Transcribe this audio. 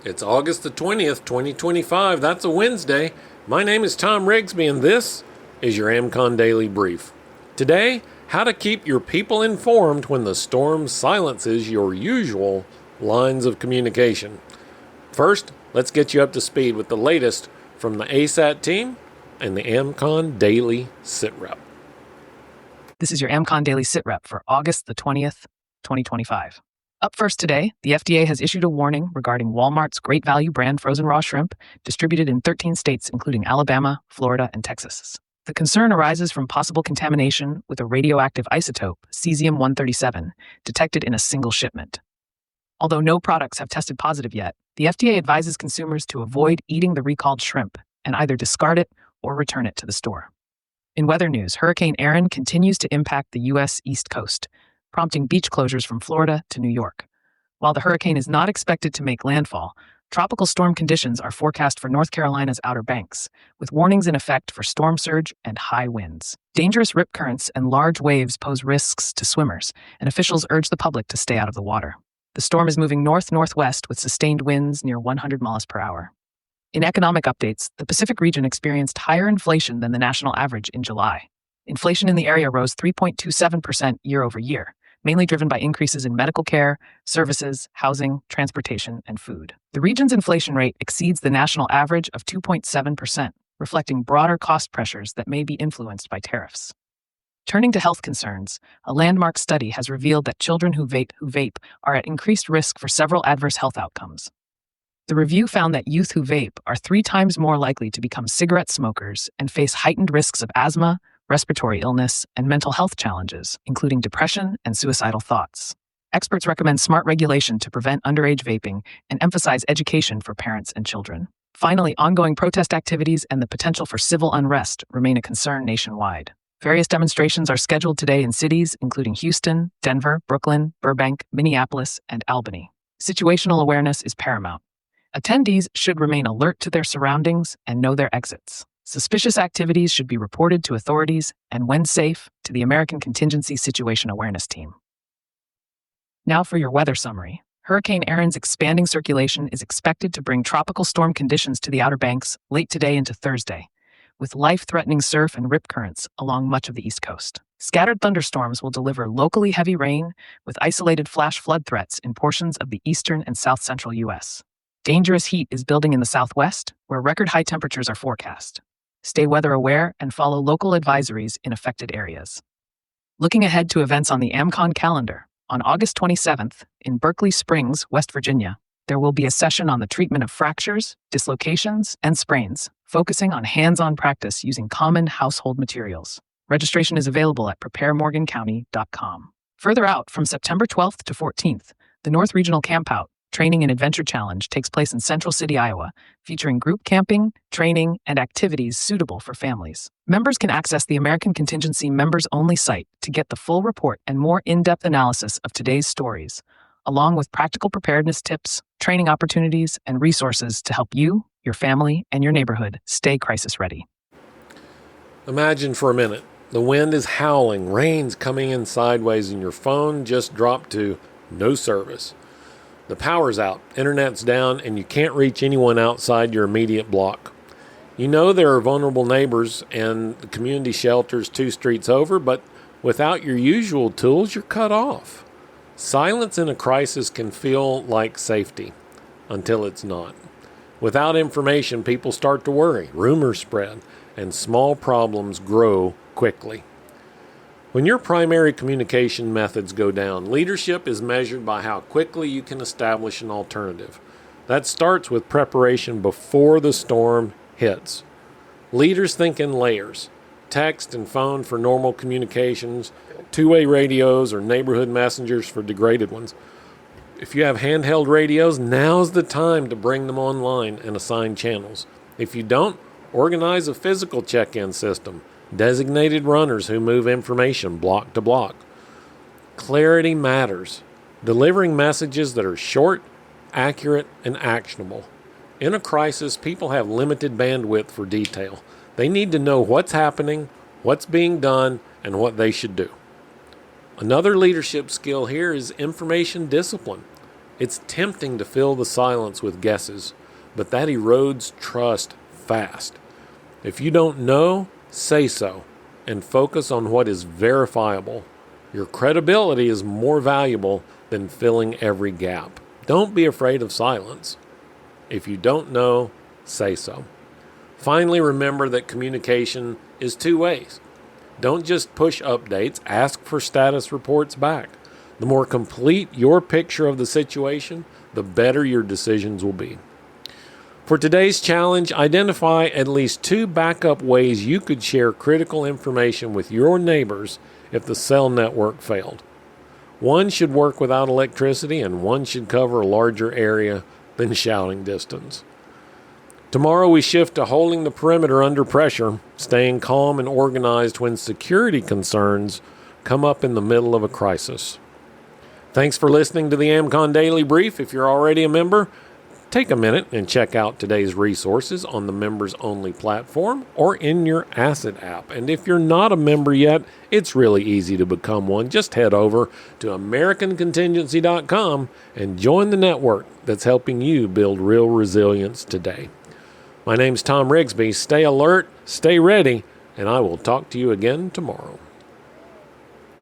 It's August the 20th, 2025. That's a Wednesday. My name is Thom Rigsby, and this is your AmCon Daily Brief. Today, how to keep your people informed when the storm silences your usual lines of communication. First, let's get you up to speed with the latest from the ASAT team and the AmCon Daily SITREP. This is your AmCon Daily SITREP for August the 20th, 2025. Up first today, the FDA has issued a warning regarding Walmart's Great Value brand frozen raw shrimp distributed in 13 states, including Alabama, Florida, and Texas. The concern arises from possible contamination with a radioactive isotope, cesium-137, detected in a single shipment. Although no products have tested positive yet, the FDA advises consumers to avoid eating the recalled shrimp and either discard it or return it to the store. In weather news, Hurricane Erin continues to impact the U.S. East Coast, prompting beach closures from Florida to New York. While the hurricane is not expected to make landfall, tropical storm conditions are forecast for North Carolina's Outer Banks, with warnings in effect for storm surge and high winds. Dangerous rip currents and large waves pose risks to swimmers, and officials urge the public to stay out of the water. The storm is moving north-northwest with sustained winds near 100 miles per hour. In economic updates, the Pacific region experienced higher inflation than the national average in July. Inflation in the area rose 3.27% year over year, mainly driven by increases in medical care, services, housing, transportation, and food. The region's inflation rate exceeds the national average of 2.7%, reflecting broader cost pressures that may be influenced by tariffs. Turning to health concerns, a landmark study has revealed that children who vape are at increased risk for several adverse health outcomes. The review found that youth who vape are 3 times more likely to become cigarette smokers and face heightened risks of asthma, respiratory illness, and mental health challenges, including depression and suicidal thoughts. Experts recommend smart regulation to prevent underage vaping and emphasize education for parents and children. Finally, ongoing protest activities and the potential for civil unrest remain a concern nationwide. Various demonstrations are scheduled today in cities including Houston, Denver, Brooklyn, Burbank, Minneapolis, and Albany. Situational awareness is paramount. Attendees should remain alert to their surroundings and know their exits. Suspicious activities should be reported to authorities and, when safe, to the American Contingency Situation Awareness Team. Now for your weather summary. Hurricane Erin's expanding circulation is expected to bring tropical storm conditions to the Outer Banks late today into Thursday, with life-threatening surf and rip currents along much of the East Coast. Scattered thunderstorms will deliver locally heavy rain with isolated flash flood threats in portions of the eastern and south-central U.S. Dangerous heat is building in the southwest, where record-high temperatures are forecast. Stay weather aware and follow local advisories in affected areas. Looking ahead to events on the AmCon calendar, on August 27th, in Berkeley Springs, West Virginia, there will be a session on the treatment of fractures, dislocations, and sprains, focusing on hands-on practice using common household materials. Registration is available at preparemorgancounty.com. Further out, from September 12th to 14th, the North Regional Campout Training and Adventure Challenge takes place in Central City, Iowa, featuring group camping, training, and activities suitable for families. Members can access the American Contingency members-only site to get the full report and more in-depth analysis of today's stories, along with practical preparedness tips, training opportunities, and resources to help you, your family, and your neighborhood stay crisis ready. Imagine for a minute, the wind is howling, rain's coming in sideways, and your phone just dropped to no service. The power's out, internet's down, and you can't reach anyone outside your immediate block. You know there are vulnerable neighbors and the community shelters 2 streets over, but without your usual tools, you're cut off. Silence in a crisis can feel like safety, until it's not. Without information, people start to worry, rumors spread, and small problems grow quickly. When your primary communication methods go down, leadership is measured by how quickly you can establish an alternative. That starts with preparation before the storm hits. Leaders think in layers: text and phone for normal communications, two-way radios or neighborhood messengers for degraded ones. If you have handheld radios, now's the time to bring them online and assign channels. If you don't, organize a physical check-in system. Designated runners who move information block to block. Clarity matters. Delivering messages that are short, accurate, and actionable. In a crisis, people have limited bandwidth for detail. They need to know what's happening, what's being done, and what they should do. Another leadership skill here is information discipline. It's tempting to fill the silence with guesses, but that erodes trust fast. If you don't know, say so, and focus on what is verifiable. Your credibility is more valuable than filling every gap. Don't be afraid of silence. If you don't know, say so. Finally, remember that communication is two ways. Don't just push updates, ask for status reports back. The more complete your picture of the situation, the better your decisions will be. For today's challenge, identify at least 2 backup ways you could share critical information with your neighbors if the cell network failed. One should work without electricity, and one should cover a larger area than shouting distance. Tomorrow we shift to holding the perimeter under pressure, staying calm and organized when security concerns come up in the middle of a crisis. Thanks for listening to the AmCon Daily Brief. If you're already a member, take a minute and check out today's resources on the members-only platform or in your Asset app. And if you're not a member yet, it's really easy to become one. Just head over to AmericanContingency.com and join the network that's helping you build real resilience today. My name's Thom Rigsby. Stay alert, stay ready, and I will talk to you again tomorrow.